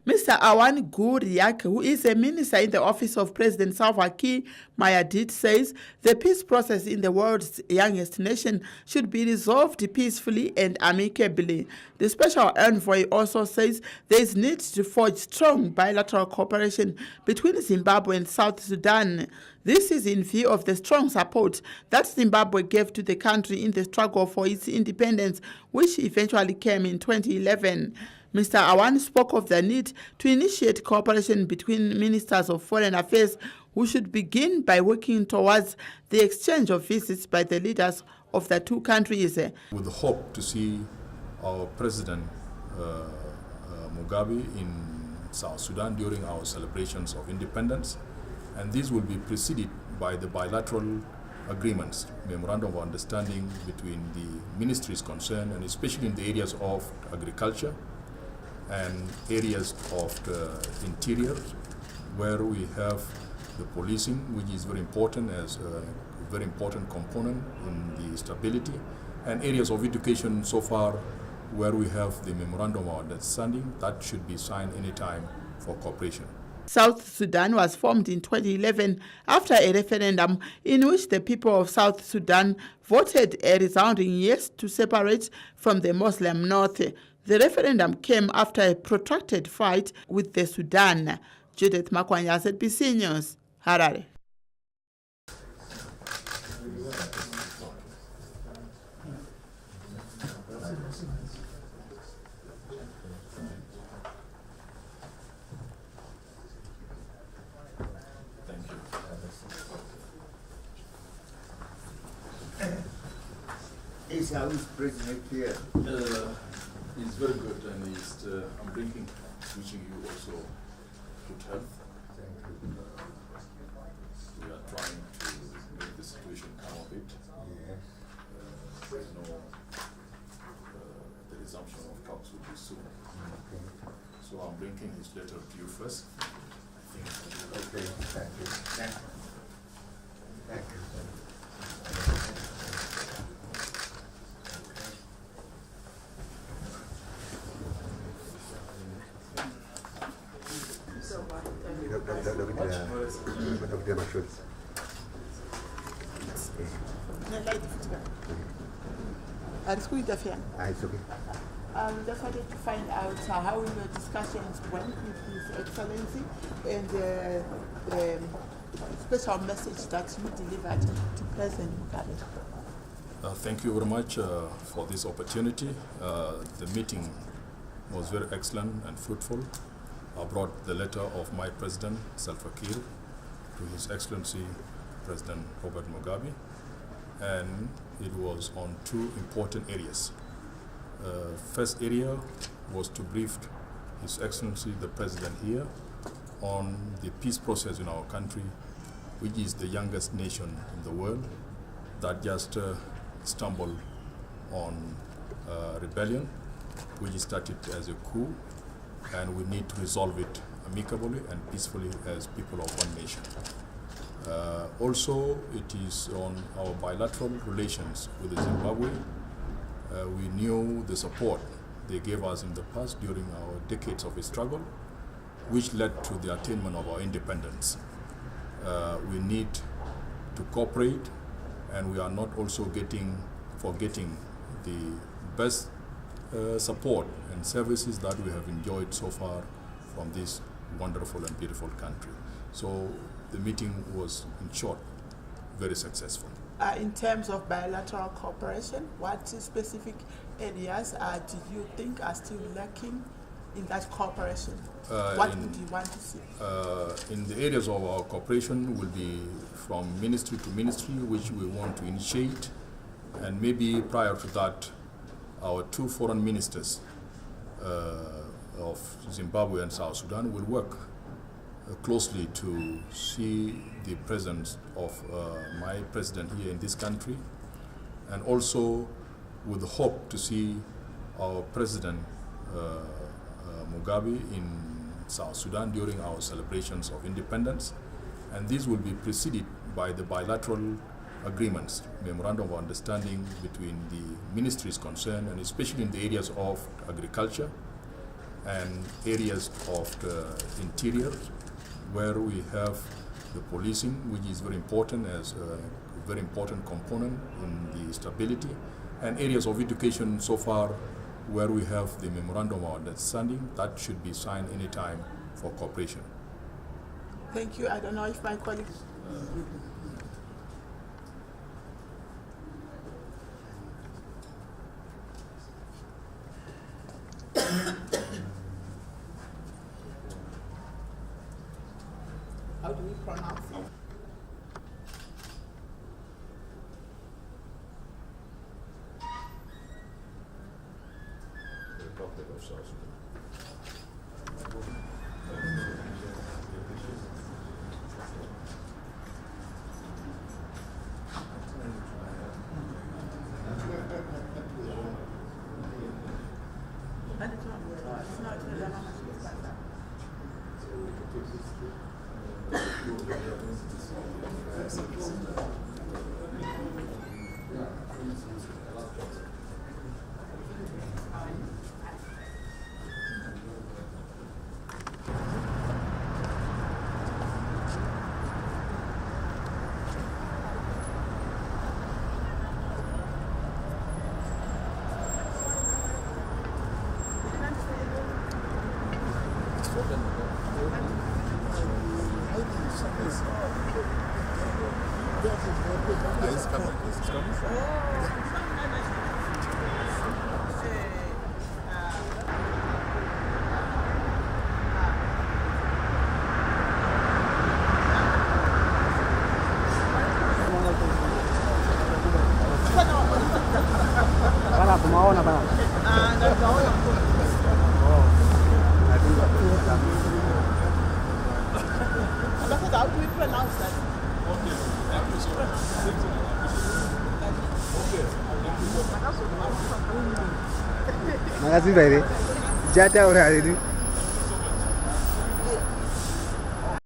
Mr. Awan Guriak, who is a minister in the office of President Salva Kiir Mayardit, says the peace process in the world's youngest nation should be resolved peacefully and amicably. The special envoy also says there is need to forge strong bilateral cooperation between Zimbabwe and South Sudan. This is in view of the strong support that Zimbabwe gave to the country in the struggle for its independence, which eventually came in 2011. Mr. Awan spoke of the need to initiate cooperation between ministers of foreign affairs, who should begin by working towards the exchange of visits by the leaders of the two countries. With the hope to see our President Mugabe in South Sudan during our celebrations of independence, and this will be preceded by the bilateral agreements, memorandum of understanding between the ministries concerned, and especially in the areas of agriculture and areas of the interior, where we have the policing, which is very important as a very important component in the stability, and areas of education so far, where we have the memorandum of understanding that should be signed anytime for cooperation. South Sudan was formed in 2011 after a referendum in which the people of South Sudan voted a resounding yes to separate from the Muslim North. The referendum came after a protracted fight with the Sudan. Judith Makwanya, ZBC News, Harare. Is how is President here? He's very good, and I'm wishing you also good health. Thank you. We are trying to make the situation calm a bit. Yes. There's no, the resumption of talks will be soon. Okay. So I'm bringing his letter to you first. I think. Okay. Thank you. Thank you. Thank you. It's okay. Just wanted to find out how your discussions went with His Excellency and the special message that you delivered to President Mugabe. Thank you very much for this opportunity. The meeting was very excellent and fruitful. I brought the letter of my President, Salva Kiir, to His Excellency, President Robert Mugabe, and it was on two important areas. First area was to brief His Excellency, the President here, on the peace process in our country, which is the youngest nation in the world that just stumbled on rebellion, which started as a coup, and we need to resolve it amicably and peacefully as people of one nation. Also, it is on our bilateral relations with Zimbabwe. We knew the support they gave us in the past during our decades of struggle, which led to the attainment of our independence. We need to cooperate, and we are not also forgetting the best support and services that we have enjoyed so far from this wonderful and beautiful country. So the meeting was, in short, very successful. In terms of bilateral cooperation, what specific areas do you think are still lacking in that cooperation? What would you want to see? In the areas of our cooperation will be from ministry to ministry, which we want to initiate, and maybe prior to that, our two foreign ministers of Zimbabwe and South Sudan will work closely to see the presence of my president here in this country, and also with the hope to see our President Mugabe in South Sudan during our celebrations of independence. And this will be preceded by the bilateral agreements, memorandum of understanding between the ministries concerned, and especially in the areas of agriculture and areas of the interior, where we have the policing, which is very important as a very important component in the stability, and areas of education so far where we have the memorandum of understanding that should be signed anytime for cooperation. Thank you. I don't know if my colleagues. How do we pronounce it? Republic of South Sudan. And it's not Bana tumaona bana. How do we pronounce that? Makasih Pak Iri. Jatah orang hari ini.